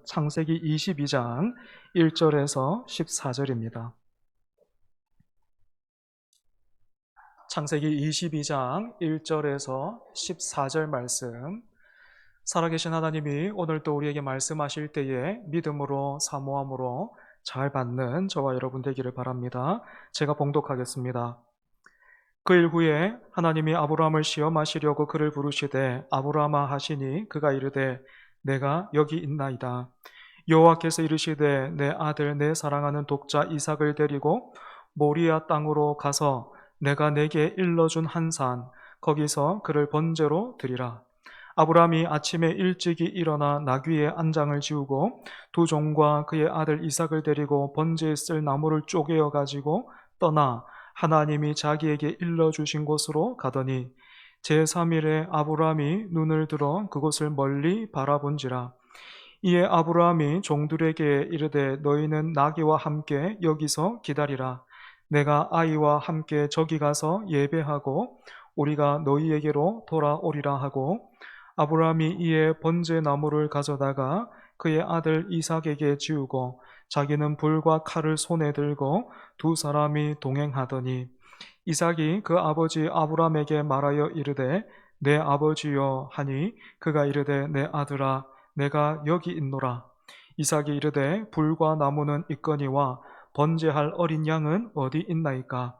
창세기 22장 1절에서 14절입니다. 창세기 22장 1절에서 14절 말씀, 살아계신 하나님이 오늘 또 우리에게 말씀하실 때에 믿음으로 사모함으로 잘 받는 저와 여러분 되기를 바랍니다. 제가 봉독하겠습니다. 그 일 후에 하나님이 아브라함을 시험하시려고 그를 부르시되 아브라함아 하시니 그가 이르되 내가 여기 있나이다. 여호와께서 이르시되 내 아들 내 사랑하는 독자 이삭을 데리고 모리아 땅으로 가서 내가 내게 일러준 한 산 거기서 그를 번제로 드리라. 아브라함이 아침에 일찍이 일어나 나귀의 안장을 지우고 두 종과 그의 아들 이삭을 데리고 번제에 쓸 나무를 쪼개어 가지고 떠나 하나님이 자기에게 일러주신 곳으로 가더니 제3일에 아브라함이 눈을 들어 그곳을 멀리 바라본지라. 이에 아브라함이 종들에게 이르되 너희는 나귀와 함께 여기서 기다리라. 내가 아이와 함께 저기 가서 예배하고 우리가 너희에게로 돌아오리라 하고 아브라함이 이에 번제 나무를 가져다가 그의 아들 이삭에게 지우고 자기는 불과 칼을 손에 들고 두 사람이 동행하더니 이삭이 그 아버지 아브라함에게 말하여 이르되 내 아버지여 하니 그가 이르되 내 아들아 내가 여기 있노라. 이삭이 이르되 불과 나무는 있거니와 번제할 어린 양은 어디 있나이까?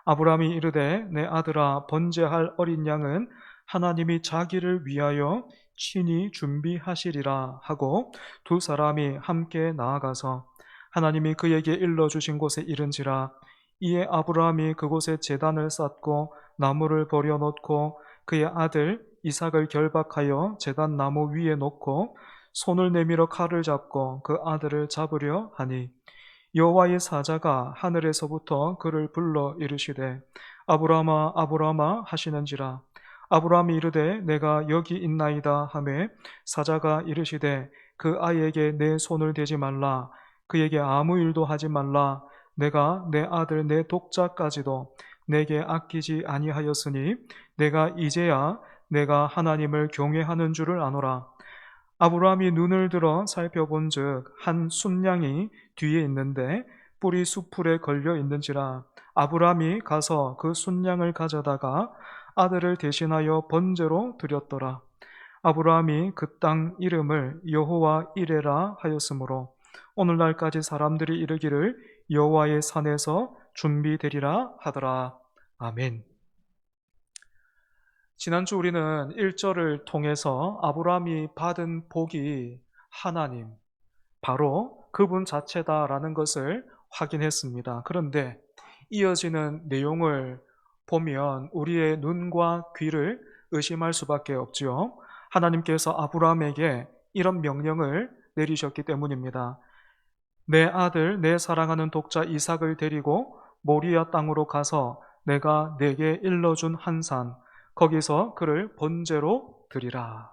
아브라함이 이르되 내 아들아 번제할 어린 양은 하나님이 자기를 위하여 친히 준비하시리라 하고 두 사람이 함께 나아가서 하나님이 그에게 일러주신 곳에 이른지라. 이에 아브라함이 그곳에 제단을 쌓고 나무를 버려놓고 그의 아들 이삭을 결박하여 제단 나무 위에 놓고 손을 내밀어 칼을 잡고 그 아들을 잡으려 하니 여호와의 사자가 하늘에서부터 그를 불러 이르시되 아브라함아 아브라함아 하시는지라. 아브라함이 이르되 내가 여기 있나이다 하매 사자가 이르시되 그 아이에게 내 손을 대지 말라. 그에게 아무 일도 하지 말라. 내가 내 아들 내 독자까지도 내게 아끼지 아니하였으니 내가 이제야 내가 하나님을 경외하는 줄을 아노라. 아브라함이 눈을 들어 살펴본즉 한 순양이 뒤에 있는데 뿔이 수풀에 걸려 있는지라. 아브라함이 가서 그 순양을 가져다가 아들을 대신하여 번제로 드렸더라. 아브라함이 그 땅 이름을 여호와 이레라 하였으므로 오늘날까지 사람들이 이르기를 여호와의 산에서 준비되리라 하더라. 아멘. 지난주 우리는 1절을 통해서 아브라함이 받은 복이 하나님, 바로 그분 자체다라는 것을 확인했습니다. 그런데 이어지는 내용을 보면 우리의 눈과 귀를 의심할 수밖에 없지요. 하나님께서 아브라함에게 이런 명령을 내리셨기 때문입니다. 내 아들, 내 사랑하는 독자 이삭을 데리고 모리아 땅으로 가서 내가 내게 일러준 한 산, 거기서 그를 번제로 드리라.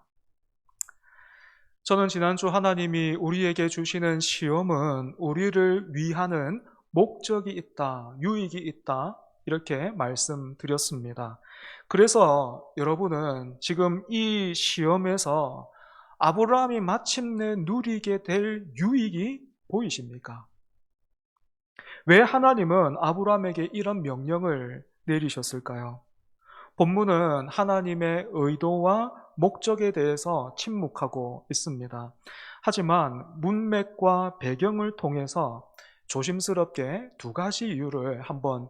저는 지난주 하나님이 우리에게 주시는 시험은 우리를 위하는 목적이 있다, 유익이 있다, 이렇게 말씀드렸습니다. 그래서 여러분은 지금 이 시험에서 아브라함이 마침내 누리게 될 유익이 보이십니까? 왜 하나님은 아브라함에게 이런 명령을 내리셨을까요? 본문은 하나님의 의도와 목적에 대해서 침묵하고 있습니다. 하지만 문맥과 배경을 통해서 조심스럽게 두 가지 이유를 한번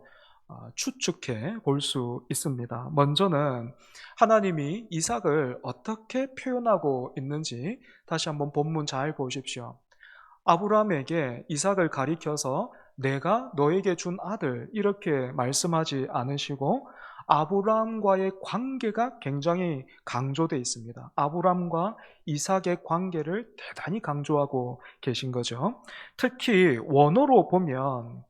추측해 볼 수 있습니다. 먼저는 하나님이 이삭을 어떻게 표현하고 있는지 다시 한번 본문 잘 보십시오. 아브라함에게 이삭을 가리켜서 내가 너에게 준 아들 이렇게 말씀하지 않으시고 아브라함과의 관계가 굉장히 강조되어 있습니다. 아브라함과 이삭의 관계를 대단히 강조하고 계신 거죠. 특히 원어로 보면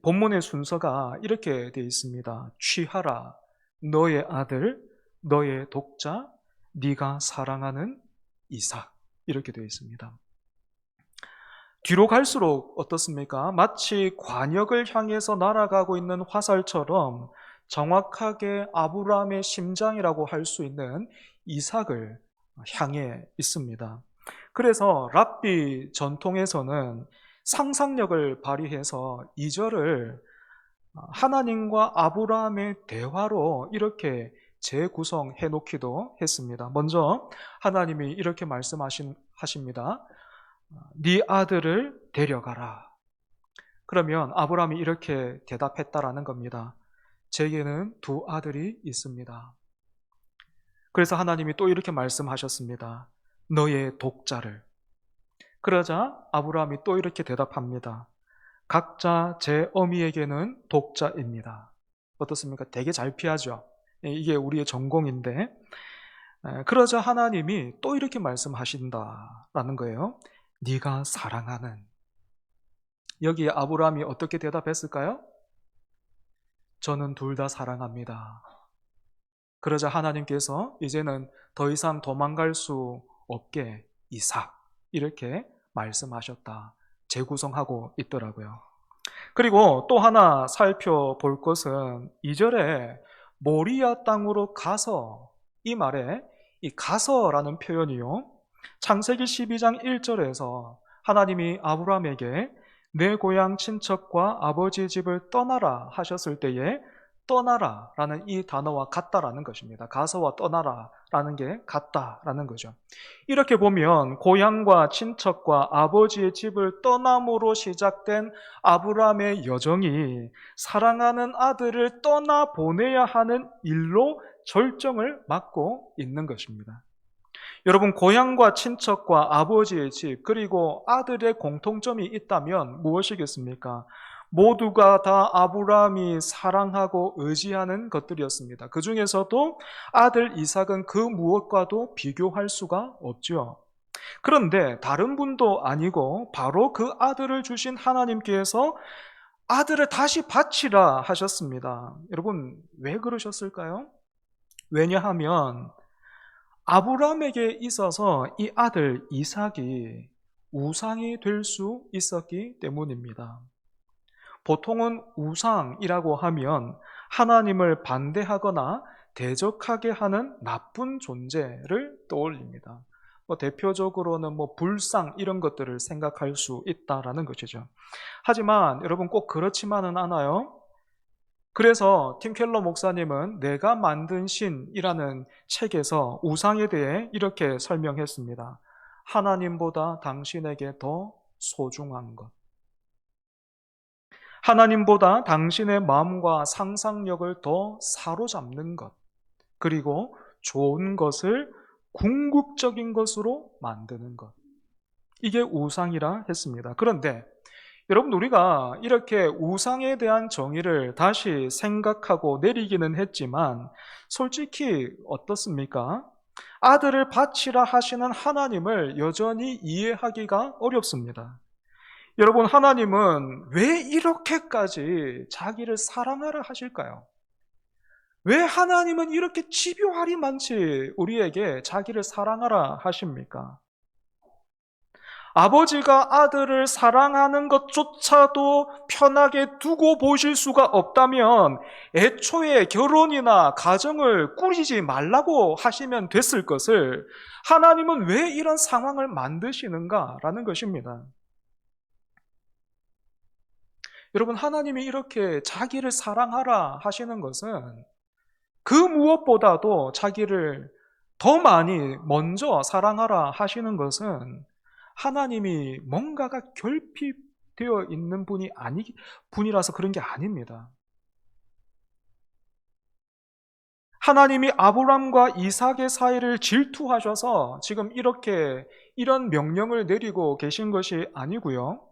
본문의 순서가 이렇게 되어 있습니다. 취하라, 너의 아들, 너의 독자, 네가 사랑하는 이삭, 이렇게 되어 있습니다. 뒤로 갈수록 어떻습니까? 마치 관역을 향해서 날아가고 있는 화살처럼 정확하게 아브라함의 심장이라고 할 수 있는 이삭을 향해 있습니다. 그래서 랍비 전통에서는 상상력을 발휘해서 2절을 하나님과 아브라함의 대화로 이렇게 재구성해 놓기도 했습니다. 먼저 하나님이 이렇게 말씀하십니다. 네 아들을 데려가라. 그러면 아브라함이 이렇게 대답했다라는 겁니다. 제게는 2 아들이 있습니다. 그래서 하나님이 또 이렇게 말씀하셨습니다. 너의 독자를. 그러자 아브라함이 또 이렇게 대답합니다. 각자 제 어미에게는 독자입니다. 어떻습니까? 되게 잘 피하죠. 이게 우리의 전공인데, 그러자 하나님이 또 이렇게 말씀하신다라는 거예요. 네가 사랑하는. 여기에 아브라함이 어떻게 대답했을까요? 저는 둘 다 사랑합니다. 그러자 하나님께서 이제는 더 이상 도망갈 수 없게 이삭 이렇게 말씀하셨다. 재구성하고 있더라고요. 그리고 또 하나 살펴볼 것은 2절에 모리아 땅으로 가서, 이 말에 이 가서라는 표현이요, 창세기 12장 1절에서 하나님이 아브라함에게 내 고향 친척과 아버지의 집을 떠나라 하셨을 때에 떠나라라는 이 단어와 같다라는 것입니다. 가서와 떠나라라는 게 같다라는 거죠. 이렇게 보면 고향과 친척과 아버지의 집을 떠남으로 시작된 아브라함의 여정이 사랑하는 아들을 떠나보내야 하는 일로 절정을 맞고 있는 것입니다. 여러분, 고향과 친척과 아버지의 집, 그리고 아들의 공통점이 있다면 무엇이겠습니까? 모두가 다 아브라함이 사랑하고 의지하는 것들이었습니다. 그 중에서도 아들 이삭은 그 무엇과도 비교할 수가 없죠. 그런데 다른 분도 아니고 바로 그 아들을 주신 하나님께서 아들을 다시 바치라 하셨습니다. 여러분, 왜 그러셨을까요? 왜냐하면 아브라함에게 있어서 이 아들 이삭이 우상이 될 수 있었기 때문입니다. 보통은 우상이라고 하면 하나님을 반대하거나 대적하게 하는 나쁜 존재를 떠올립니다. 대표적으로는 불상 이런 것들을 생각할 수 있다라는 것이죠. 하지만 여러분, 꼭 그렇지만은 않아요. 그래서 팀 켈러 목사님은 내가 만든 신이라는 책에서 우상에 대해 이렇게 설명했습니다. 하나님보다 당신에게 더 소중한 것. 하나님보다 당신의 마음과 상상력을 더 사로잡는 것. 그리고 좋은 것을 궁극적인 것으로 만드는 것. 이게 우상이라 했습니다. 그런데 여러분, 우리가 이렇게 우상에 대한 정의를 다시 생각하고 내리기는 했지만 솔직히 어떻습니까? 아들을 바치라 하시는 하나님을 여전히 이해하기가 어렵습니다. 여러분, 하나님은 왜 이렇게까지 자기를 사랑하라 하실까요? 왜 하나님은 이렇게 집요하리 많지 우리에게 자기를 사랑하라 하십니까? 아버지가 아들을 사랑하는 것조차도 편하게 두고 보실 수가 없다면 애초에 결혼이나 가정을 꾸리지 말라고 하시면 됐을 것을 하나님은 왜 이런 상황을 만드시는가라는 것입니다. 여러분, 하나님이 이렇게 자기를 사랑하라 하시는 것은 그 무엇보다도 자기를 더 많이 먼저 사랑하라 하시는 것은 하나님이 뭔가가 결핍되어 있는 분이라서 그런 게 아닙니다. 하나님이 아브람과 이삭의 사이를 질투하셔서 지금 이런 명령을 내리고 계신 것이 아니고요.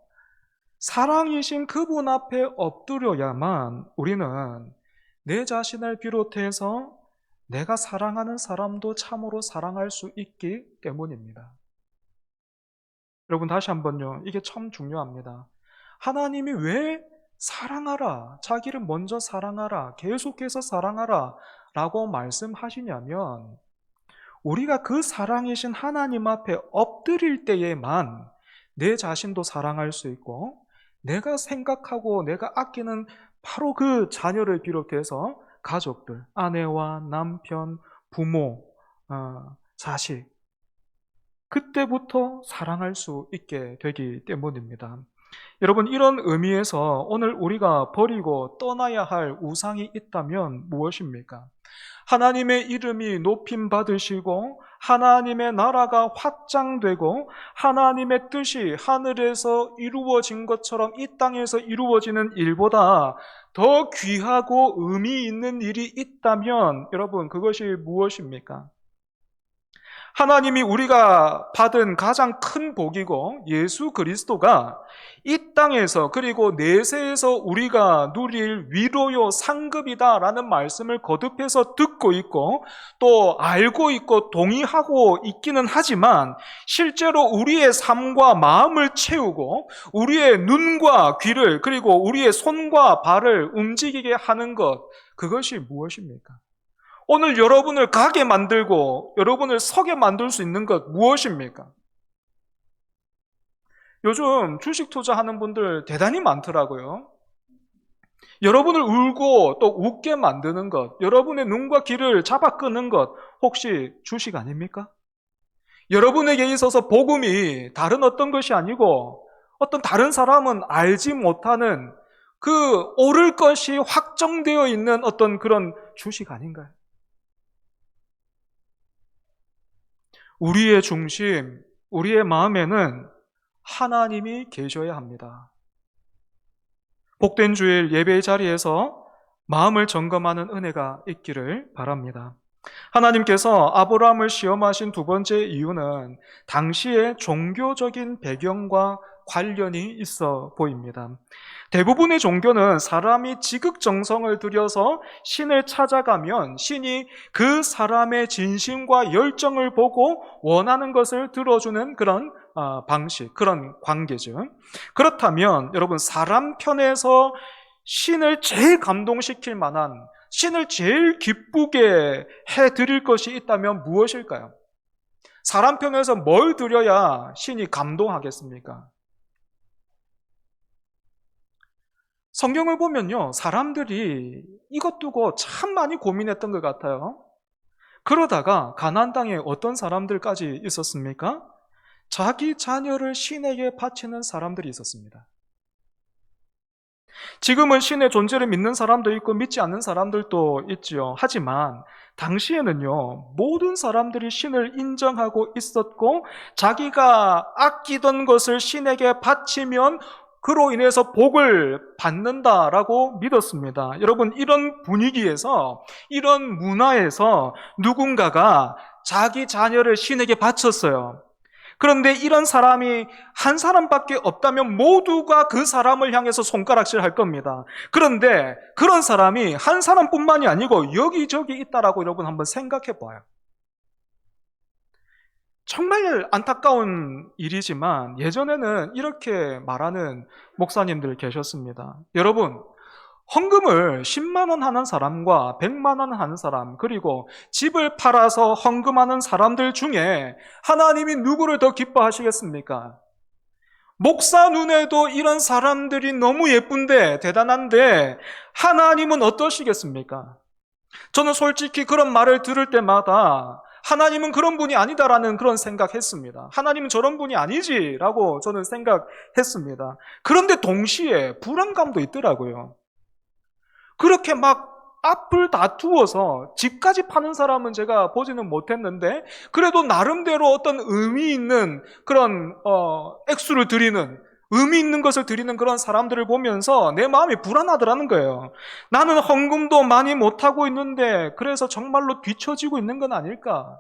사랑이신 그분 앞에 엎드려야만 우리는 내 자신을 비롯해서 내가 사랑하는 사람도 참으로 사랑할 수 있기 때문입니다. 여러분, 다시 한번요. 이게 참 중요합니다. 하나님이 왜 사랑하라, 자기를 먼저 사랑하라, 계속해서 사랑하라 라고 말씀하시냐면 우리가 그 사랑이신 하나님 앞에 엎드릴 때에만 내 자신도 사랑할 수 있고 내가 생각하고 내가 아끼는 바로 그 자녀를 비롯해서 가족들, 아내와 남편, 부모, 자식, 그때부터 사랑할 수 있게 되기 때문입니다. 여러분, 이런 의미에서 오늘 우리가 버리고 떠나야 할 우상이 있다면 무엇입니까? 하나님의 이름이 높임 받으시고 하나님의 나라가 확장되고 하나님의 뜻이 하늘에서 이루어진 것처럼 이 땅에서 이루어지는 일보다 더 귀하고 의미 있는 일이 있다면 여러분, 그것이 무엇입니까? 하나님이 우리가 받은 가장 큰 복이고 예수 그리스도가 이 땅에서 그리고 내세에서 우리가 누릴 위로요 상급이다라는 말씀을 거듭해서 듣고 있고 또 알고 있고 동의하고 있기는 하지만 실제로 우리의 삶과 마음을 채우고 우리의 눈과 귀를 그리고 우리의 손과 발을 움직이게 하는 것, 그것이 무엇입니까? 오늘 여러분을 가게 만들고 여러분을 서게 만들 수 있는 것 무엇입니까? 요즘 주식 투자하는 분들 대단히 많더라고요. 여러분을 울고 또 웃게 만드는 것, 여러분의 눈과 귀를 잡아 끄는 것, 혹시 주식 아닙니까? 여러분에게 있어서 복음이 다른 어떤 것이 아니고 어떤 다른 사람은 알지 못하는 그 오를 것이 확정되어 있는 어떤 그런 주식 아닌가요? 우리의 중심, 우리의 마음에는 하나님이 계셔야 합니다. 복된 주일 예배의 자리에서 마음을 점검하는 은혜가 있기를 바랍니다. 하나님께서 아브라함을 시험하신 두 번째 이유는 당시의 종교적인 배경과 관련이 있어 보입니다. 대부분의 종교는 사람이 지극정성을 들여서 신을 찾아가면 신이 그 사람의 진심과 열정을 보고 원하는 것을 들어주는 그런 방식, 그런 관계죠. 그렇다면 여러분, 사람 편에서 신을 제일 감동시킬 만한, 신을 제일 기쁘게 해드릴 것이 있다면 무엇일까요? 사람 편에서 뭘 드려야 신이 감동하겠습니까? 성경을 보면요, 사람들이 이것 두고 참 많이 고민했던 것 같아요. 그러다가 가나안 땅에 어떤 사람들까지 있었습니까? 자기 자녀를 신에게 바치는 사람들이 있었습니다. 지금은 신의 존재를 믿는 사람도 있고 믿지 않는 사람들도 있지요. 하지만 당시에는요, 모든 사람들이 신을 인정하고 있었고 자기가 아끼던 것을 신에게 바치면 그로 인해서 복을 받는다라고 믿었습니다. 여러분, 이런 분위기에서, 이런 문화에서 누군가가 자기 자녀를 신에게 바쳤어요. 그런데 이런 사람이 한 사람밖에 없다면 모두가 그 사람을 향해서 손가락질 할 겁니다. 그런데 그런 사람이 한 사람뿐만이 아니고 여기저기 있다라고 여러분 한번 생각해 봐요. 정말 안타까운 일이지만 예전에는 이렇게 말하는 목사님들 계셨습니다. 여러분, 헌금을 10만 원 하는 사람과 100만 원 하는 사람, 그리고 집을 팔아서 헌금하는 사람들 중에 하나님이 누구를 더 기뻐하시겠습니까? 목사 눈에도 이런 사람들이 너무 예쁜데 대단한데 하나님은 어떠시겠습니까? 저는 솔직히 그런 말을 들을 때마다 하나님은 그런 분이 아니다라는 그런 생각했습니다. 하나님은 저런 분이 아니지라고 저는 생각했습니다. 그런데 동시에 불안감도 있더라고요. 그렇게 막 앞을 다투어서 집까지 파는 사람은 제가 보지는 못했는데 그래도 나름대로 어떤 의미 있는 그런 액수를 드리는, 의미 있는 것을 드리는 그런 사람들을 보면서 내 마음이 불안하더라는 거예요. 나는 헌금도 많이 못하고 있는데 그래서 정말로 뒤처지고 있는 건 아닐까?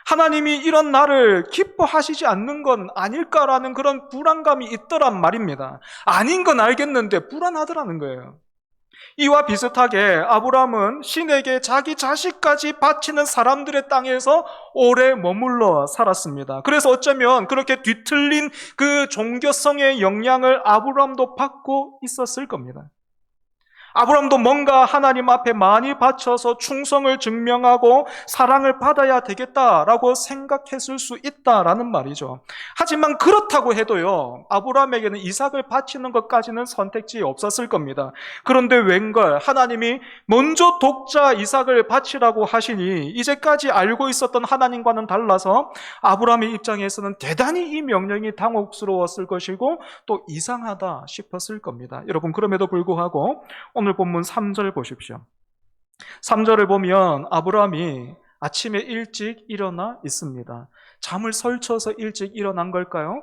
하나님이 이런 나를 기뻐하시지 않는 건 아닐까라는 그런 불안감이 있더란 말입니다. 아닌 건 알겠는데 불안하더라는 거예요. 이와 비슷하게 아브라함은 신에게 자기 자식까지 바치는 사람들의 땅에서 오래 머물러 살았습니다. 그래서 어쩌면 그렇게 뒤틀린 그 종교성의 영향을 아브라함도 받고 있었을 겁니다. 아브라함도 뭔가 하나님 앞에 많이 바쳐서 충성을 증명하고 사랑을 받아야 되겠다라고 생각했을 수 있다라는 말이죠. 하지만 그렇다고 해도요, 아브라함에게는 이삭을 바치는 것까지는 선택지에 없었을 겁니다. 그런데 웬걸 하나님이 먼저 독자 이삭을 바치라고 하시니 이제까지 알고 있었던 하나님과는 달라서 아브라함의 입장에서는 대단히 이 명령이 당혹스러웠을 것이고 또 이상하다 싶었을 겁니다. 여러분, 그럼에도 불구하고 오늘 본문 3절 보십시오. 3절을 보면 아브라함이 아침에 일찍 일어나 있습니다. 잠을 설쳐서 일찍 일어난 걸까요?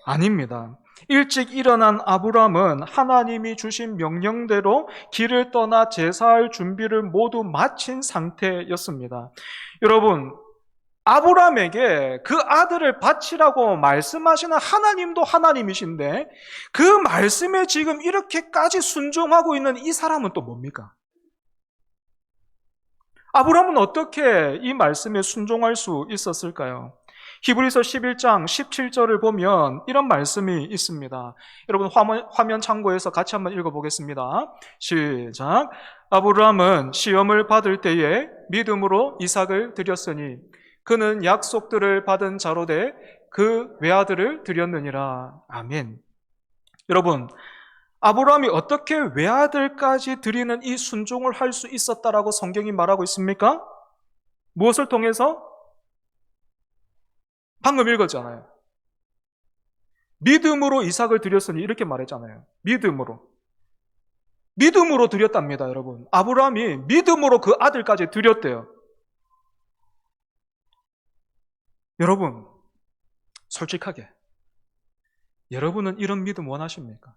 아닙니다. 일찍 일어난 아브라함은 하나님이 주신 명령대로 길을 떠나 제사할 준비를 모두 마친 상태였습니다. 여러분, 아브라함에게 그 아들을 바치라고 말씀하시는 하나님도 하나님이신데 그 말씀에 지금 이렇게까지 순종하고 있는 이 사람은 또 뭡니까? 아브라함은 어떻게 이 말씀에 순종할 수 있었을까요? 히브리서 11장 17절을 보면 이런 말씀이 있습니다. 여러분 화면 참고해서 같이 한번 읽어보겠습니다. 시작. 아브라함은 시험을 받을 때에 믿음으로 이삭을 드렸으니 그는 약속들을 받은 자로 돼 그 외아들을 드렸느니라. 아멘. 여러분, 아브라함이 어떻게 외아들까지 드리는 이 순종을 할 수 있었다라고 성경이 말하고 있습니까? 무엇을 통해서? 방금 읽었잖아요. 믿음으로 이삭을 드렸으니 이렇게 말했잖아요. 믿음으로. 믿음으로 드렸답니다, 여러분. 아브라함이 믿음으로 그 아들까지 드렸대요. 여러분, 솔직하게 여러분은 이런 믿음 원하십니까?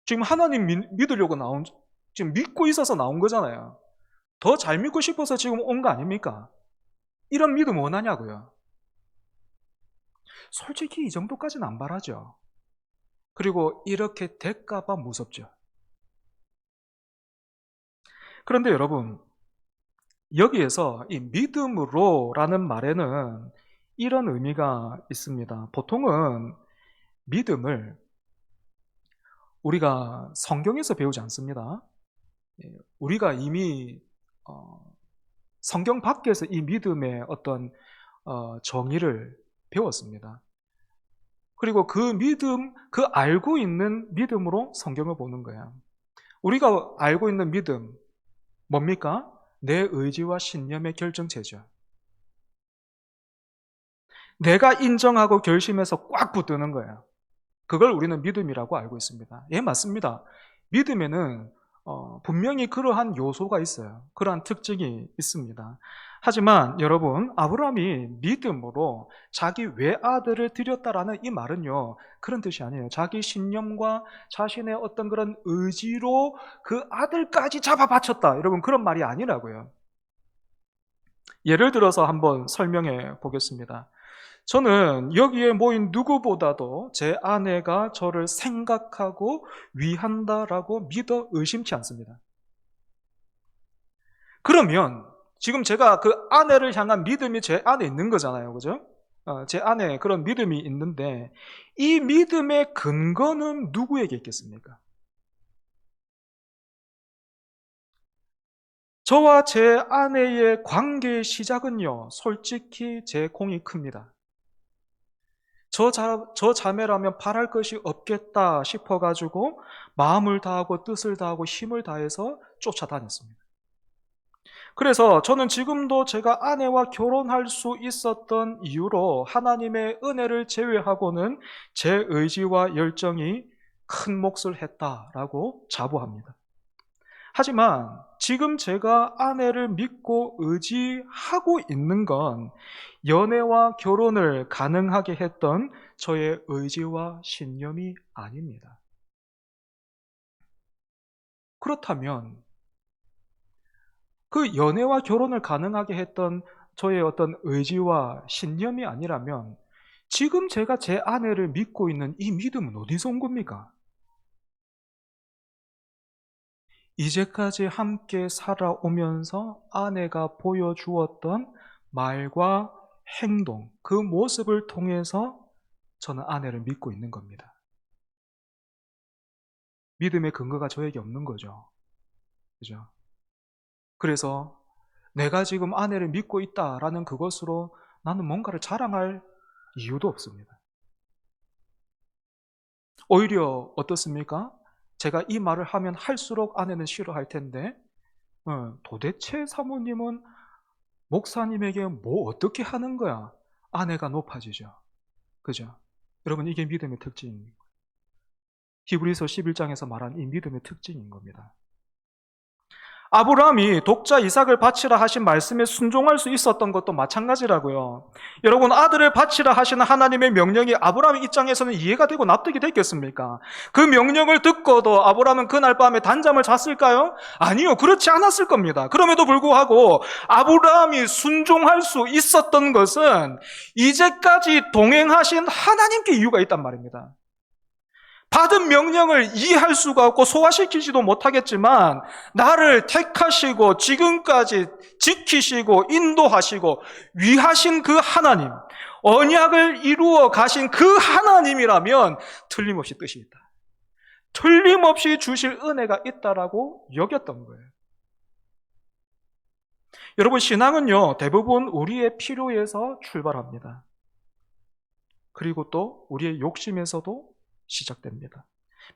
지금 하나님 믿으려고 지금 믿고 있어서 나온 거잖아요. 더 잘 믿고 싶어서 지금 온 거 아닙니까? 이런 믿음 원하냐고요? 솔직히 이 정도까지는 안 바라죠. 그리고 이렇게 될까봐 무섭죠. 그런데 여러분, 여기에서 이 믿음으로라는 말에는 이런 의미가 있습니다. 보통은 믿음을 우리가 성경에서 배우지 않습니다. 우리가 이미 성경 밖에서 이 믿음의 어떤 정의를 배웠습니다. 그리고 그 믿음, 그 알고 있는 믿음으로 성경을 보는 거야. 우리가 알고 있는 믿음, 뭡니까? 내 의지와 신념의 결정체죠. 내가 인정하고 결심해서 꽉 붙드는 거예요. 그걸 우리는 믿음이라고 알고 있습니다. 예, 맞습니다. 믿음에는 분명히 그러한 요소가 있어요. 그러한 특징이 있습니다. 하지만 여러분, 아브라함이 믿음으로 자기 외아들을 드렸다라는 이 말은요, 그런 뜻이 아니에요. 자기 신념과 자신의 어떤 그런 의지로 그 아들까지 잡아 바쳤다. 여러분, 그런 말이 아니라고요. 예를 들어서 한번 설명해 보겠습니다. 저는 여기에 모인 누구보다도 제 아내가 저를 생각하고 위한다라고 믿어 의심치 않습니다. 그러면 지금 제가 그 아내를 향한 믿음이 제 안에 있는 거잖아요. 그죠? 제 안에 그런 믿음이 있는데 이 믿음의 근거는 누구에게 있겠습니까? 저와 제 아내의 관계의 시작은요, 솔직히 제 공이 큽니다. 저 자매라면 바랄 것이 없겠다 싶어가지고 마음을 다하고 뜻을 다하고 힘을 다해서 쫓아다녔습니다. 그래서 저는 지금도 제가 아내와 결혼할 수 있었던 이유로 하나님의 은혜를 제외하고는 제 의지와 열정이 큰 몫을 했다라고 자부합니다. 하지만 지금 제가 아내를 믿고 의지하고 있는 건 연애와 결혼을 가능하게 했던 저의 의지와 신념이 아닙니다. 그렇다면 그 연애와 결혼을 가능하게 했던 저의 어떤 의지와 신념이 아니라면 지금 제가 제 아내를 믿고 있는 이 믿음은 어디서 온 겁니까? 이제까지 함께 살아오면서 아내가 보여주었던 말과 행동, 그 모습을 통해서 저는 아내를 믿고 있는 겁니다. 믿음의 근거가 저에게 없는 거죠. 그죠? 그래서 내가 지금 아내를 믿고 있다라는 그것으로 나는 뭔가를 자랑할 이유도 없습니다. 오히려 어떻습니까? 제가 이 말을 하면 할수록 아내는 싫어할 텐데, 도대체 사모님은 목사님에게 뭐 어떻게 하는 거야? 아내가 높아지죠. 그죠? 여러분, 이게 믿음의 특징입니다. 히브리서 11장에서 말한 이 믿음의 특징인 겁니다. 아브라함이 독자 이삭을 바치라 하신 말씀에 순종할 수 있었던 것도 마찬가지라고요. 여러분, 아들을 바치라 하시는 하나님의 명령이 아브라함 입장에서는 이해가 되고 납득이 됐겠습니까? 그 명령을 듣고도 아브라함은 그날 밤에 단잠을 잤을까요? 아니요, 그렇지 않았을 겁니다. 그럼에도 불구하고 아브라함이 순종할 수 있었던 것은 이제까지 동행하신 하나님께 이유가 있단 말입니다. 받은 명령을 이해할 수가 없고 소화시키지도 못하겠지만 나를 택하시고 지금까지 지키시고 인도하시고 위하신 그 하나님, 언약을 이루어 가신 그 하나님이라면 틀림없이 뜻이 있다. 틀림없이 주실 은혜가 있다라고 여겼던 거예요. 여러분, 신앙은요, 대부분 우리의 필요에서 출발합니다. 그리고 또 우리의 욕심에서도 시작됩니다.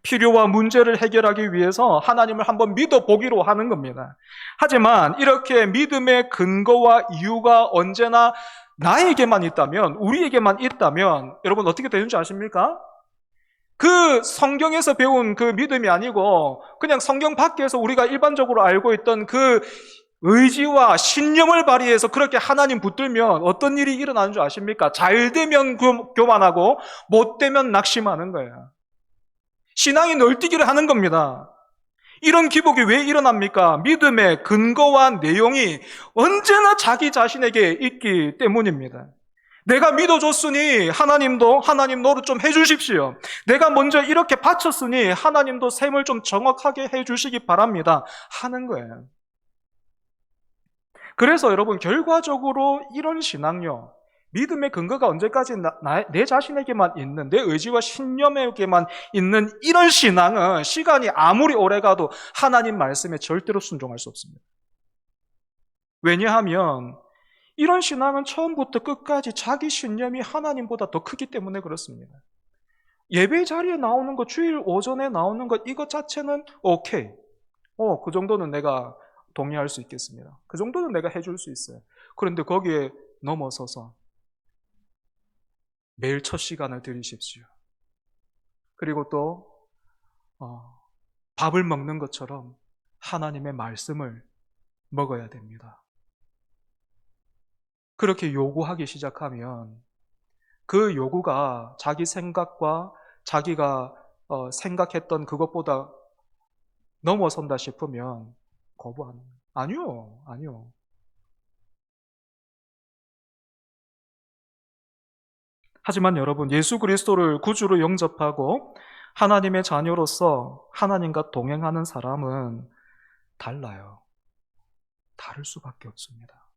필요와 문제를 해결하기 위해서 하나님을 한번 믿어보기로 하는 겁니다. 하지만 이렇게 믿음의 근거와 이유가 언제나 나에게만 있다면, 우리에게만 있다면 여러분 어떻게 되는지 아십니까? 그 성경에서 배운 그 믿음이 아니고 그냥 성경 밖에서 우리가 일반적으로 알고 있던 그 의지와 신념을 발휘해서 그렇게 하나님 붙들면 어떤 일이 일어나는 줄 아십니까? 잘 되면 교만하고 못 되면 낙심하는 거예요. 신앙이 널뛰기를 하는 겁니다. 이런 기복이 왜 일어납니까? 믿음의 근거와 내용이 언제나 자기 자신에게 있기 때문입니다. 내가 믿어줬으니 하나님 노릇 좀 해주십시오. 내가 먼저 이렇게 바쳤으니 하나님도 셈을 좀 정확하게 해주시기 바랍니다. 하는 거예요. 그래서 여러분, 결과적으로 이런 신앙요, 믿음의 근거가 언제까지 내 자신에게만 있는, 내 의지와 신념에게만 있는 이런 신앙은 시간이 아무리 오래가도 하나님 말씀에 절대로 순종할 수 없습니다. 왜냐하면 이런 신앙은 처음부터 끝까지 자기 신념이 하나님보다 더 크기 때문에 그렇습니다. 예배 자리에 나오는 것, 주일 오전에 나오는 것, 이것 자체는 오케이. 그 정도는 내가 동의할 수 있겠습니다. 그 정도는 내가 해줄 수 있어요. 그런데 거기에 넘어서서 매일 첫 시간을 들이십시오. 그리고 또 밥을 먹는 것처럼 하나님의 말씀을 먹어야 됩니다. 그렇게 요구하기 시작하면 그 요구가 자기 생각과 자기가 생각했던 그것보다 넘어선다 싶으면 거부하는 거예요. 아니요. 하지만 여러분, 예수 그리스도를 구주로 영접하고 하나님의 자녀로서 하나님과 동행하는 사람은 달라요. 다를 수밖에 없습니다.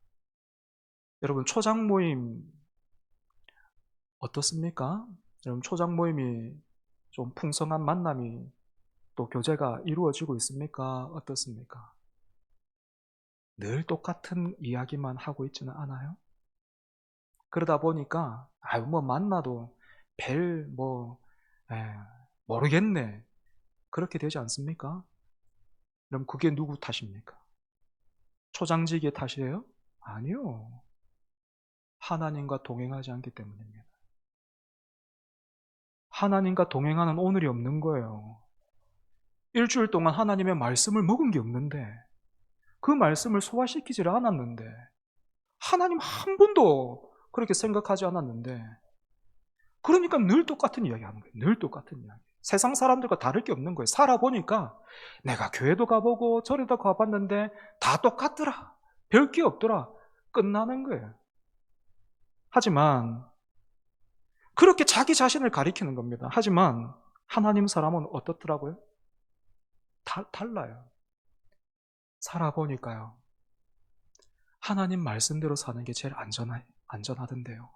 여러분, 초장 모임 어떻습니까? 여러분, 초장 모임이 좀 풍성한 만남이 또 교제가 이루어지고 있습니까? 어떻습니까? 늘 똑같은 이야기만 하고 있지는 않아요? 그러다 보니까 만나도 모르겠네, 그렇게 되지 않습니까? 그럼 그게 누구 탓입니까? 초장지기의 탓이에요? 아니요. 하나님과 동행하지 않기 때문입니다. 하나님과 동행하는 오늘이 없는 거예요. 일주일 동안 하나님의 말씀을 먹은 게 없는데, 그 말씀을 소화시키지를 않았는데, 하나님 한 번도 그렇게 생각하지 않았는데, 그러니까 늘 똑같은 이야기 하는 거예요. 늘 똑같은 이야기. 세상 사람들과 다를 게 없는 거예요. 살아보니까 내가 교회도 가보고 절에도 가봤는데 다 똑같더라. 별 게 없더라. 끝나는 거예요. 하지만 그렇게 자기 자신을 가리키는 겁니다. 하지만 하나님 사람은 어떻더라고요? 달라요. 살아보니까요, 하나님 말씀대로 사는 게 제일 안전하던데요.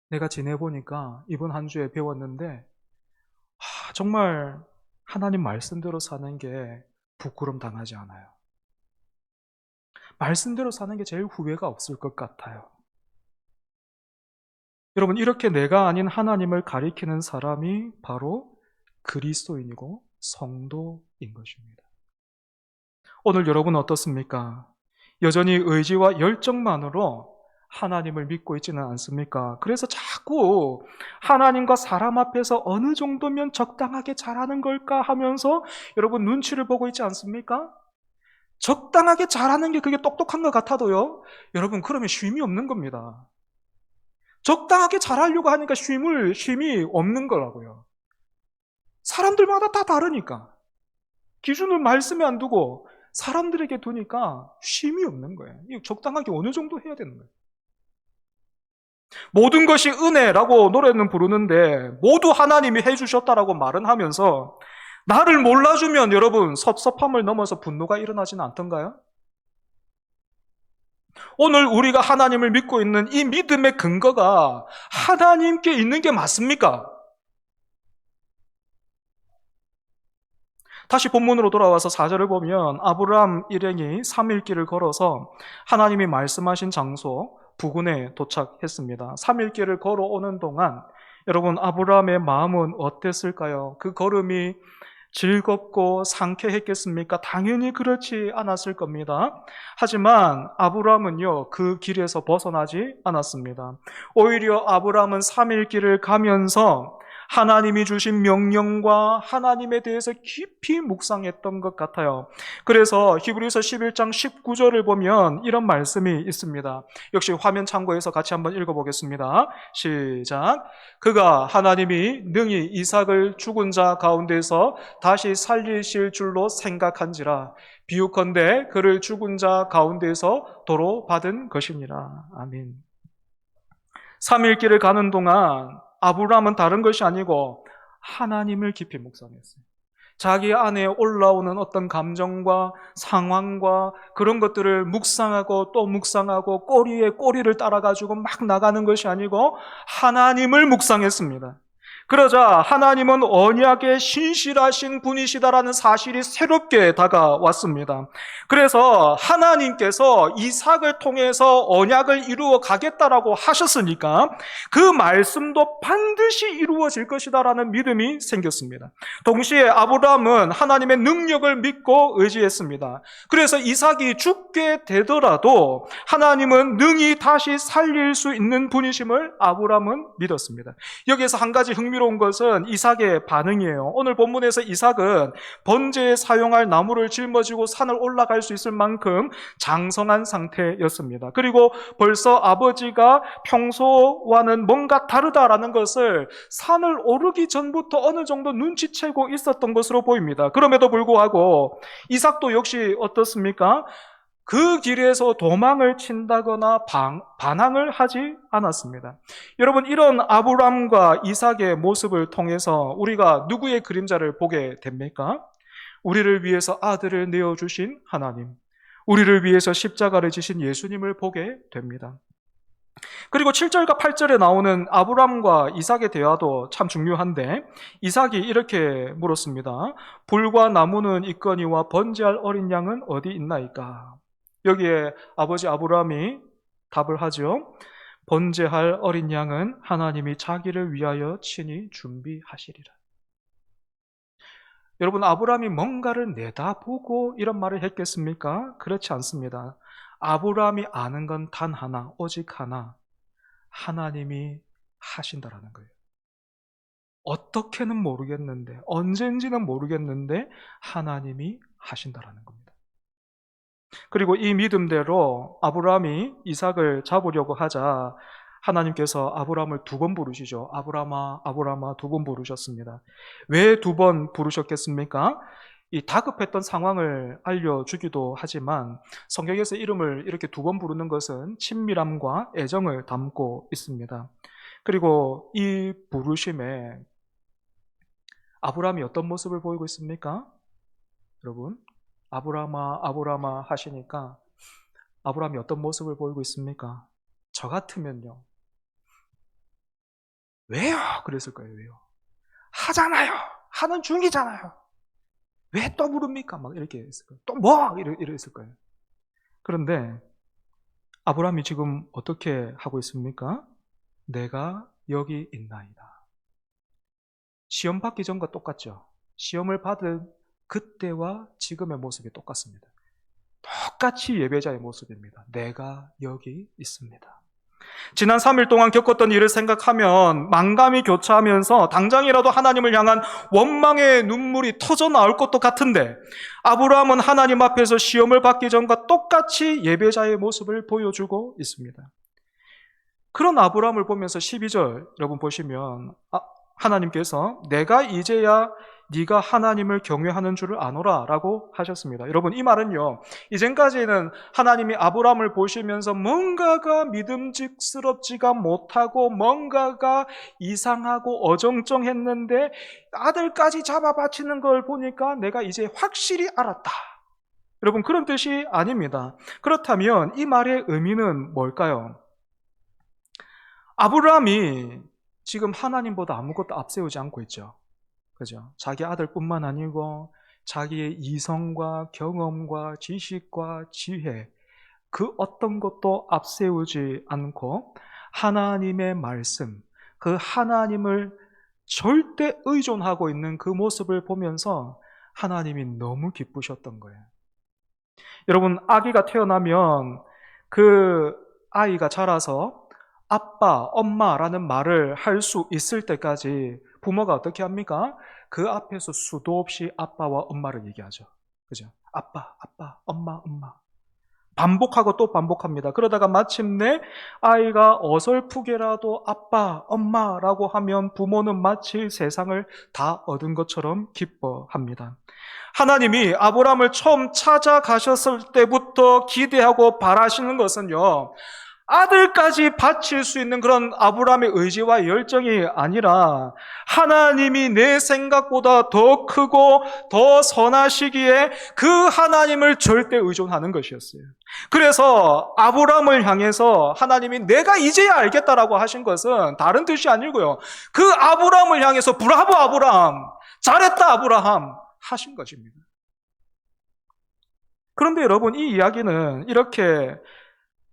내가 지내보니까 이번 한 주에 배웠는데 정말 하나님 말씀대로 사는 게 부끄럼 당하지 않아요. 말씀대로 사는 게 제일 후회가 없을 것 같아요. 여러분, 이렇게 내가 아닌 하나님을 가리키는 사람이 바로 그리스도인이고 성도인 것입니다. 오늘 여러분 어떻습니까? 여전히 의지와 열정만으로 하나님을 믿고 있지는 않습니까? 그래서 자꾸 하나님과 사람 앞에서 어느 정도면 적당하게 잘하는 걸까 하면서 여러분 눈치를 보고 있지 않습니까? 적당하게 잘하는 게 그게 똑똑한 것 같아도요, 여러분 그러면 쉼이 없는 겁니다. 적당하게 잘하려고 하니까 쉼이 없는 거라고요. 사람들마다 다 다르니까. 기준을 말씀에 안 두고 사람들에게 두니까 쉼이 없는 거예요. 적당하게 어느 정도 해야 되는 거예요. 모든 것이 은혜라고 노래는 부르는데 모두 하나님이 해주셨다라고 말은 하면서 나를 몰라주면 여러분 섭섭함을 넘어서 분노가 일어나지는 않던가요? 오늘 우리가 하나님을 믿고 있는 이 믿음의 근거가 하나님께 있는 게 맞습니까? 다시 본문으로 돌아와서 4절을 보면 아브라함 일행이 3일 길을 걸어서 하나님이 말씀하신 장소 부근에 도착했습니다. 3일 길을 걸어오는 동안 여러분 아브라함의 마음은 어땠을까요? 그 걸음이 즐겁고 상쾌했겠습니까? 당연히 그렇지 않았을 겁니다. 하지만 아브라함은요, 그 길에서 벗어나지 않았습니다. 오히려 아브라함은 3일 길을 가면서 하나님이 주신 명령과 하나님에 대해서 깊이 묵상했던 것 같아요. 그래서 히브리서 11장 19절을 보면 이런 말씀이 있습니다. 역시 화면 참고해서 같이 한번 읽어보겠습니다. 시작. 그가 하나님이 능히 이삭을 죽은 자 가운데서 다시 살리실 줄로 생각한지라 비유컨대 그를 죽은 자 가운데서 도로 받은 것이니라. 아멘. 3일 길을 가는 동안 아브라함은 다른 것이 아니고 하나님을 깊이 묵상했어요. 자기 안에 올라오는 어떤 감정과 상황과 그런 것들을 묵상하고 또 묵상하고 꼬리에 꼬리를 따라가지고 막 나가는 것이 아니고 하나님을 묵상했습니다. 그러자 하나님은 언약의 신실하신 분이시다라는 사실이 새롭게 다가왔습니다. 그래서 하나님께서 이삭을 통해서 언약을 이루어 가겠다라고 하셨으니까 그 말씀도 반드시 이루어질 것이다라는 믿음이 생겼습니다. 동시에 아브라함은 하나님의 능력을 믿고 의지했습니다. 그래서 이삭이 죽게 되더라도 하나님은 능히 다시 살릴 수 있는 분이심을 아브라함은 믿었습니다. 여기에서 한 가지 흥미로운 것은 이삭의 반응이에요. 오늘 본문에서 이삭은 번제에 사용할 나무를 짊어지고 산을 올라갈 수 있을 만큼 장성한 상태였습니다. 그리고 벌써 아버지가 평소와는 뭔가 다르다라는 것을 산을 오르기 전부터 어느 정도 눈치채고 있었던 것으로 보입니다. 그럼에도 불구하고 이삭도 역시 어떻습니까? 그 길에서 도망을 친다거나 반항을 하지 않았습니다. 여러분, 이런 아브람과 이삭의 모습을 통해서 우리가 누구의 그림자를 보게 됩니까? 우리를 위해서 아들을 내어주신 하나님, 우리를 위해서 십자가를 지신 예수님을 보게 됩니다. 그리고 7절과 8절에 나오는 아브람과 이삭의 대화도 참 중요한데 이삭이 이렇게 물었습니다. 불과 나무는 있거니와 번제할 어린 양은 어디 있나이까? 여기에 아버지 아브라함이 답을 하죠. 번제할 어린 양은 하나님이 자기를 위하여 친히 준비하시리라. 여러분, 아브라함이 뭔가를 내다보고 이런 말을 했겠습니까? 그렇지 않습니다. 아브라함이 아는 건 단 하나, 오직 하나. 하나님이 하신다라는 거예요. 어떻게는 모르겠는데, 언젠지는 모르겠는데 하나님이 하신다라는 겁니다. 그리고 이 믿음대로 아브라함이 이삭을 잡으려고 하자 하나님께서 아브라함을 2번 부르시죠. 아브라함아, 아브라함아 2번 부르셨습니다. 왜 2번 부르셨겠습니까? 이 다급했던 상황을 알려주기도 하지만 성경에서 이름을 이렇게 2번 부르는 것은 친밀함과 애정을 담고 있습니다. 그리고 이 부르심에 아브라함이 어떤 모습을 보이고 있습니까? 여러분, 아브라함아, 아브라함아 하시니까 아브라함이 어떤 모습을 보이고 있습니까? 저 같으면요. 왜요? 그랬을 거예요. 왜요? 하잖아요. 하는 중이잖아요. 왜 또 부릅니까? 막 이렇게 했을 거예요. 또 뭐? 이랬을 거예요. 그런데 아브라함이 지금 어떻게 하고 있습니까? 내가 여기 있나이다. 시험 받기 전과 똑같죠. 시험을 받은 그때와 지금의 모습이 똑같습니다. 똑같이 예배자의 모습입니다. 내가 여기 있습니다. 지난 3일 동안 겪었던 일을 생각하면 만감이 교차하면서 당장이라도 하나님을 향한 원망의 눈물이 터져 나올 것도 같은데, 아브라함은 하나님 앞에서 시험을 받기 전과 똑같이 예배자의 모습을 보여주고 있습니다. 그런 아브라함을 보면서 12절 여러분 보시면 하나님께서 내가 이제야 네가 하나님을 경외하는 줄을 아노라 라고 하셨습니다. 여러분, 이 말은요, 이전까지는 하나님이 아브라함을 보시면서 뭔가가 믿음직스럽지가 못하고 뭔가가 이상하고 어정쩡했는데 아들까지 잡아 바치는 걸 보니까 내가 이제 확실히 알았다. 여러분, 그런 뜻이 아닙니다. 그렇다면 이 말의 의미는 뭘까요? 아브라함이 지금 하나님보다 아무것도 앞세우지 않고 있죠. 그죠? 자기 아들뿐만 아니고 자기의 이성과 경험과 지식과 지혜, 그 어떤 것도 앞세우지 않고 하나님의 말씀, 그 하나님을 절대 의존하고 있는 그 모습을 보면서 하나님이 너무 기쁘셨던 거예요. 여러분, 아기가 태어나면 그 아이가 자라서 아빠, 엄마라는 말을 할 수 있을 때까지 부모가 어떻게 합니까? 그 앞에서 수도 없이 아빠와 엄마를 얘기하죠. 그죠? 아빠, 아빠, 엄마, 엄마. 반복하고 또 반복합니다. 그러다가 마침내 아이가 어설프게라도 아빠, 엄마라고 하면 부모는 마치 세상을 다 얻은 것처럼 기뻐합니다. 하나님이 아브라함을 처음 찾아가셨을 때부터 기대하고 바라시는 것은요, 아들까지 바칠 수 있는 그런 아브라함의 의지와 열정이 아니라 하나님이 내 생각보다 더 크고 더 선하시기에 그 하나님을 절대 의존하는 것이었어요. 그래서 아브라함을 향해서 하나님이 내가 이제야 알겠다라고 하신 것은 다른 뜻이 아니고요, 그 아브라함을 향해서 브라보 아브라함, 잘했다 아브라함 하신 것입니다. 그런데 여러분, 이 이야기는 이렇게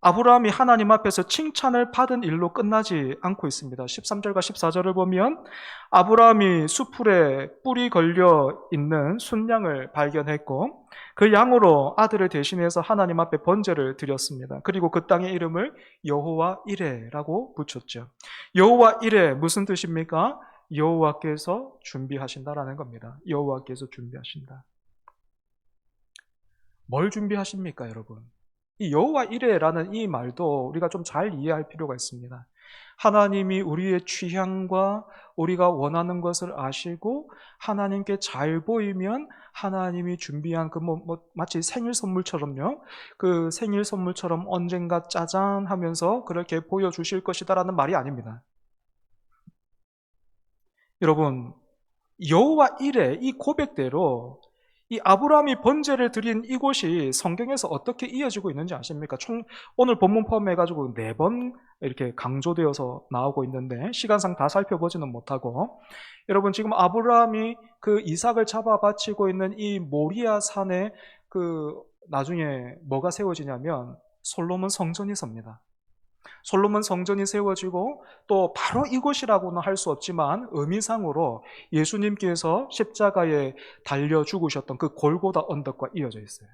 아브라함이 하나님 앞에서 칭찬을 받은 일로 끝나지 않고 있습니다. 13절과 14절을 보면 아브라함이 수풀에 뿔이 걸려 있는 순양을 발견했고 그 양으로 아들을 대신해서 하나님 앞에 번제를 드렸습니다. 그리고 그 땅의 이름을 여호와 이레라고 붙였죠. 여호와 이레 무슨 뜻입니까? 여호와께서 준비하신다라는 겁니다. 여호와께서 준비하신다. 뭘 준비하십니까, 여러분? 이 여호와 이레라는 이 말도 우리가 좀 잘 이해할 필요가 있습니다. 하나님이 우리의 취향과 우리가 원하는 것을 아시고 하나님께 잘 보이면 하나님이 준비한 마치 생일 선물처럼요. 그 생일 선물처럼 언젠가 짜잔 하면서 그렇게 보여주실 것이다라는 말이 아닙니다. 여러분, 여호와 이레 이 고백대로 이 아브라함이 번제를 드린 이곳이 성경에서 어떻게 이어지고 있는지 아십니까? 오늘 본문 포함해가지고 4번 이렇게 강조되어서 나오고 있는데 시간상 다 살펴보지는 못하고, 여러분, 지금 아브라함이 그 이삭을 잡아 바치고 있는 이 모리아 산에 나중에 뭐가 세워지냐면 솔로몬 성전이 섭니다. 솔로몬 성전이 세워지고 또 바로 이곳이라고는 할 수 없지만 의미상으로 예수님께서 십자가에 달려 죽으셨던 그 골고다 언덕과 이어져 있어요.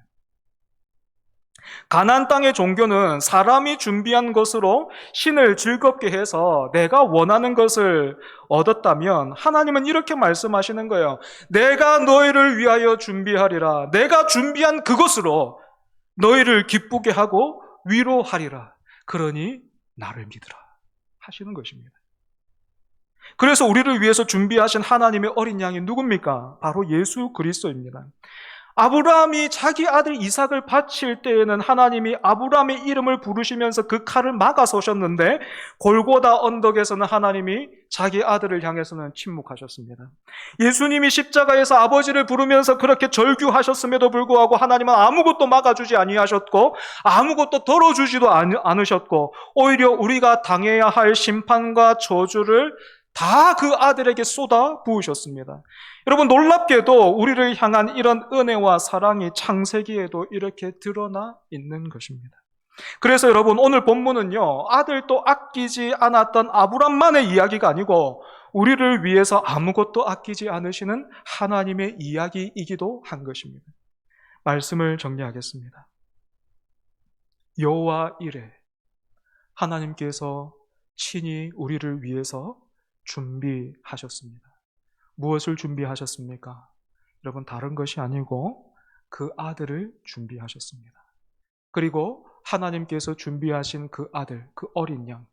가나안 땅의 종교는 사람이 준비한 것으로 신을 즐겁게 해서 내가 원하는 것을 얻었다면 하나님은 이렇게 말씀하시는 거예요. 내가 너희를 위하여 준비하리라. 내가 준비한 그것으로 너희를 기쁘게 하고 위로하리라. 그러니 나를 믿으라 하시는 것입니다. 그래서 우리를 위해서 준비하신 하나님의 어린 양이 누굽니까? 바로 예수 그리스도입니다. 아브라함이 자기 아들 이삭을 바칠 때에는 하나님이 아브라함의 이름을 부르시면서 그 칼을 막아서셨는데 골고다 언덕에서는 하나님이 자기 아들을 향해서는 침묵하셨습니다. 예수님이 십자가에서 아버지를 부르면서 그렇게 절규하셨음에도 불구하고 하나님은 아무것도 막아주지 아니하셨고 아무것도 덜어주지도 않으셨고 오히려 우리가 당해야 할 심판과 저주를 다 그 아들에게 쏟아 부으셨습니다. 여러분, 놀랍게도 우리를 향한 이런 은혜와 사랑이 창세기에도 이렇게 드러나 있는 것입니다. 그래서 여러분, 오늘 본문은요, 아들도 아끼지 않았던 아브람만의 이야기가 아니고 우리를 위해서 아무것도 아끼지 않으시는 하나님의 이야기이기도 한 것입니다. 말씀을 정리하겠습니다. 여호와 이레, 하나님께서 친히 우리를 위해서 준비하셨습니다. 무엇을 준비하셨습니까? 여러분, 다른 것이 아니고 그 아들을 준비하셨습니다. 그리고 하나님께서 준비하신 그 아들, 그 어린 양,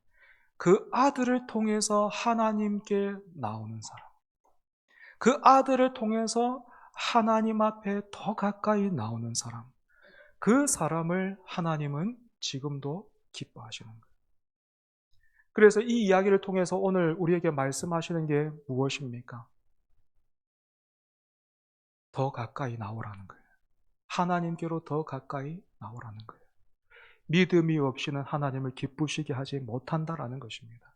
그 아들을 통해서 하나님께 나오는 사람, 그 아들을 통해서 하나님 앞에 더 가까이 나오는 사람, 그 사람을 하나님은 지금도 기뻐하시는 거예요. 그래서 이 이야기를 통해서 오늘 우리에게 말씀하시는 게 무엇입니까? 더 가까이 나오라는 거예요. 하나님께로 더 가까이 나오라는 거예요. 믿음이 없이는 하나님을 기쁘시게 하지 못한다라는 것입니다.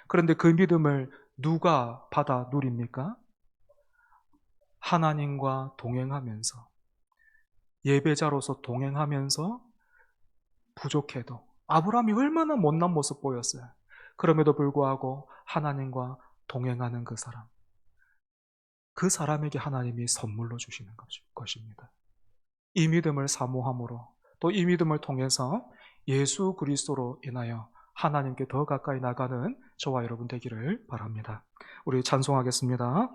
그런데 그 믿음을 누가 받아 누립니까? 하나님과 동행하면서, 예배자로서 동행하면서 부족해도, 아브라함이 얼마나 못난 모습 보였어요. 그럼에도 불구하고 하나님과 동행하는 그 사람, 그 사람에게 하나님이 선물로 주시는 것입니다. 이 믿음을 사모함으로, 또 이 믿음을 통해서 예수 그리스도로 인하여 하나님께 더 가까이 나가는 저와 여러분 되기를 바랍니다. 우리 찬송하겠습니다.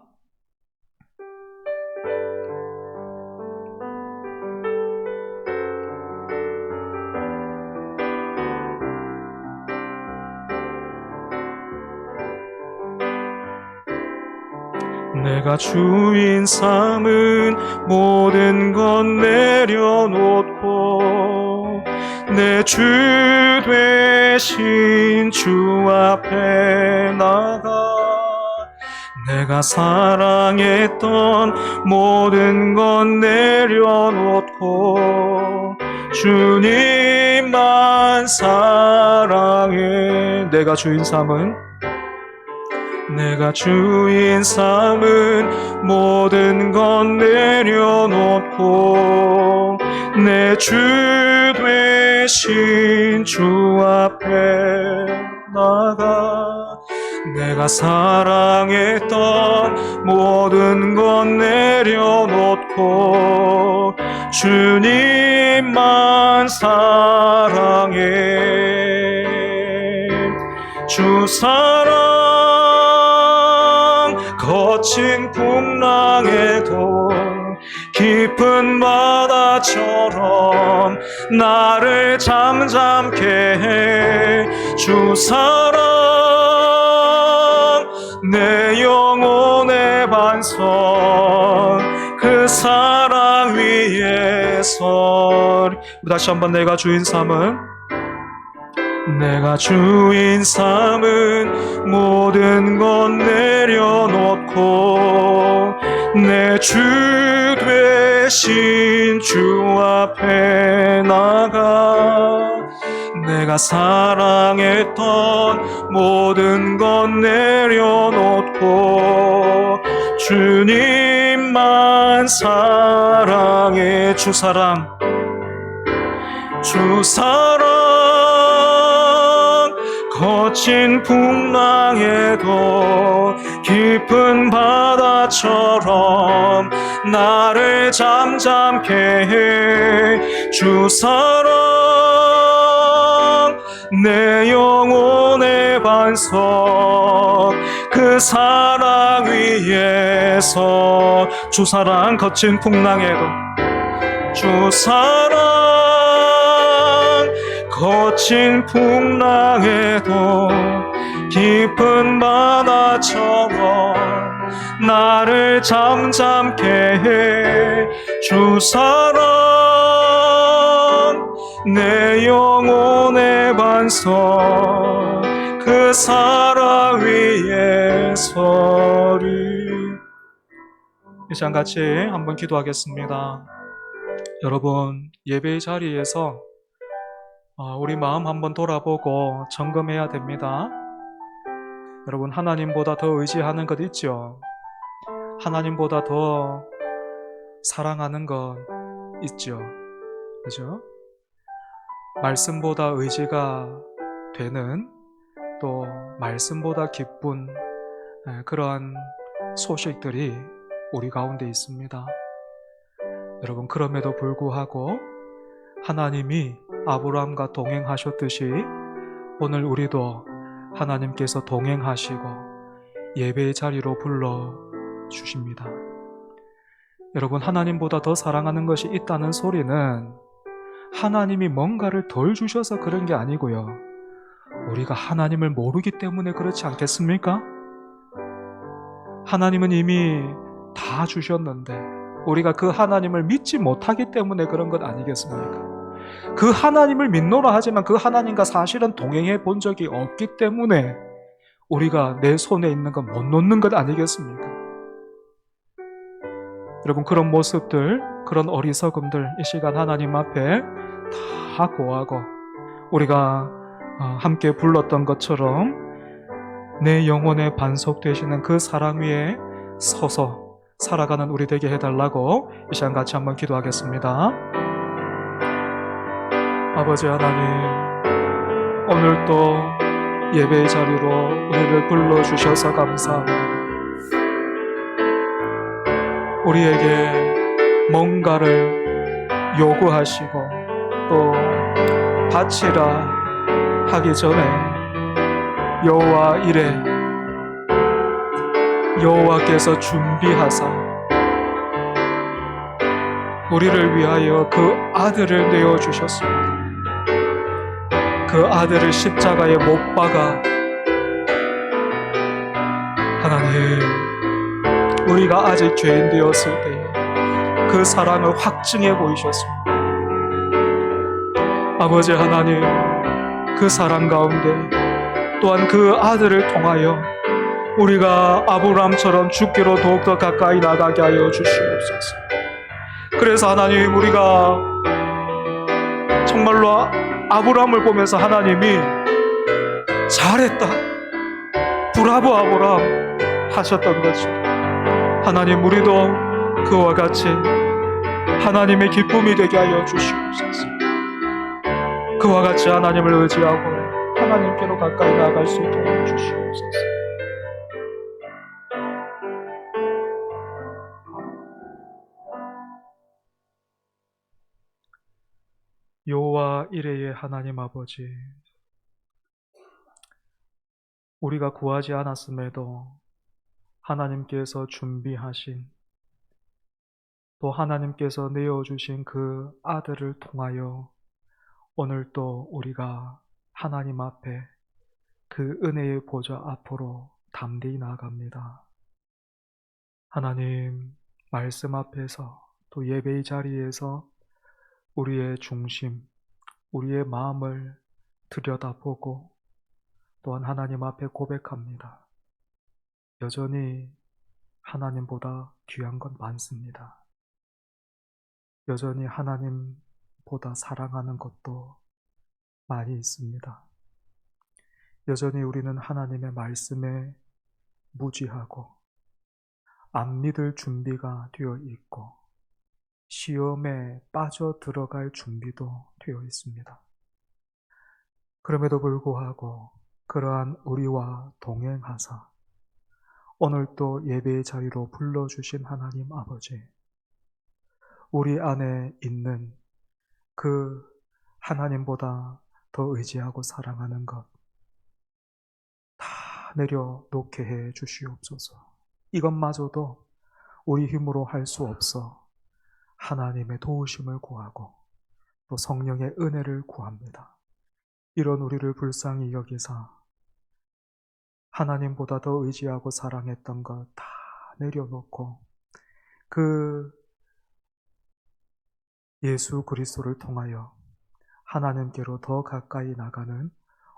내가 주인 삼은 모든 건 내려놓고 내 주 되신 주 앞에 나가 내가 사랑했던 모든 건 내려놓고 주님만 사랑해. 내가 주인 삼은 모든 건 내려놓고 내 주 되신 주 앞에 나가 내가 사랑했던 모든 건 내려놓고 주님만 사랑해. 주 사랑 거친 풍랑에도 깊은 바다처럼 나를 잠잠케 해. 주 사랑 내 영혼의 반석 그 사랑 위에 서리. 다시 한번 내가 주인 삼은 모든 건 내려놓고 내 주 되신 주 앞에 나가 내가 사랑했던 모든 건 내려놓고 주님만 사랑해. 주 사랑 거친 풍랑에도 깊은 바다처럼 나를 잠잠케 해. 주 사랑 내 영혼의 반석 그 사랑 위에서 주 사랑 거친 풍랑에도 주 사랑 거친 풍랑에도 깊은 바다처럼 나를 잠잠케 해. 주 사랑 내 영혼의 반석 그 사랑 위에 서리. 이 시간 같이 한번 기도하겠습니다. 여러분, 예배의 자리에서 우리 마음 한번 돌아보고 점검해야 됩니다. 여러분, 하나님보다 더 의지하는 것 있죠? 하나님보다 더 사랑하는 것 있죠? 그죠? 말씀보다 의지가 되는, 또 말씀보다 기쁜 그러한 소식들이 우리 가운데 있습니다. 여러분, 그럼에도 불구하고 하나님이 아브라함과 동행하셨듯이 오늘 우리도 하나님께서 동행하시고 예배의 자리로 불러주십니다. 여러분, 하나님보다 더 사랑하는 것이 있다는 소리는 하나님이 뭔가를 덜 주셔서 그런 게 아니고요, 우리가 하나님을 모르기 때문에 그렇지 않겠습니까? 하나님은 이미 다 주셨는데 우리가 그 하나님을 믿지 못하기 때문에 그런 것 아니겠습니까? 그 하나님을 믿노라 하지만 그 하나님과 사실은 동행해 본 적이 없기 때문에 우리가 내 손에 있는 건 못 놓는 것 아니겠습니까? 여러분, 그런 모습들, 그런 어리석음들 이 시간 하나님 앞에 다 고하고 우리가 함께 불렀던 것처럼 내 영혼에 반석되시는 그 사랑 위에 서서 살아가는 우리 되게 해달라고 이 시간 같이 한번 기도하겠습니다. 아버지 하나님, 오늘도 예배의 자리로 우리를 불러주셔서 감사합니다. 우리에게 뭔가를 요구하시고 또 바치라 하기 전에 여호와 이레, 여호와께서 준비하사 우리를 위하여 그 아들을 내어주셨습니다. 그 아들을 십자가에 못 박아 하나님, 우리가 아직 죄인 되었을 때에 그 사랑을 확증해 보이셨습니다. 아버지 하나님, 그 사랑 가운데 또한 그 아들을 통하여 우리가 아브라함처럼 주께로 더욱더 가까이 나가게 하여 주시옵소서. 그래서 하나님, 우리가 정말로 아브라함을 보면서 하나님이 잘했다, 브라보 아브라함 하셨던 거죠. 하나님, 우리도 그와 같이 하나님의 기쁨이 되게 하여 주시옵소서. 그와 같이 하나님을 의지하고 하나님께로 가까이 나아갈 수 있게 하여 주시옵소서. 여호와 이레의 하나님 아버지, 우리가 구하지 않았음에도 하나님께서 준비하신, 또 하나님께서 내어주신 그 아들을 통하여 오늘 또 우리가 하나님 앞에 그 은혜의 보좌 앞으로 담대히 나아갑니다. 하나님, 말씀 앞에서 또 예배의 자리에서 우리의 중심, 우리의 마음을 들여다보고 또한 하나님 앞에 고백합니다. 여전히 하나님보다 귀한 건 많습니다. 여전히 하나님보다 사랑하는 것도 많이 있습니다. 여전히 우리는 하나님의 말씀에 무지하고 안 믿을 준비가 되어 있고 시험에 빠져 들어갈 준비도 되어 있습니다. 그럼에도 불구하고 그러한 우리와 동행하사 오늘 또 예배의 자리로 불러주신 하나님 아버지, 우리 안에 있는 그 하나님보다 더 의지하고 사랑하는 것 다 내려놓게 해 주시옵소서. 이것마저도 우리 힘으로 할 수 없어 하나님의 도우심을 구하고 또 성령의 은혜를 구합니다. 이런 우리를 불쌍히 여기사 하나님보다 더 의지하고 사랑했던 것 다 내려놓고 그 예수 그리스도를 통하여 하나님께로 더 가까이 나가는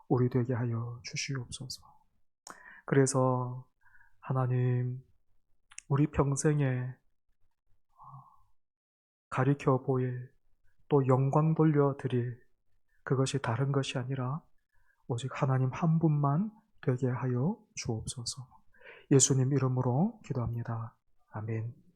우리 되게 하여 주시옵소서. 그래서 하나님, 우리 평생에 가리켜 보일 또 영광 돌려드릴 그것이 다른 것이 아니라 오직 하나님 한 분만 되게 하여 주옵소서. 예수님 이름으로 기도합니다. 아멘.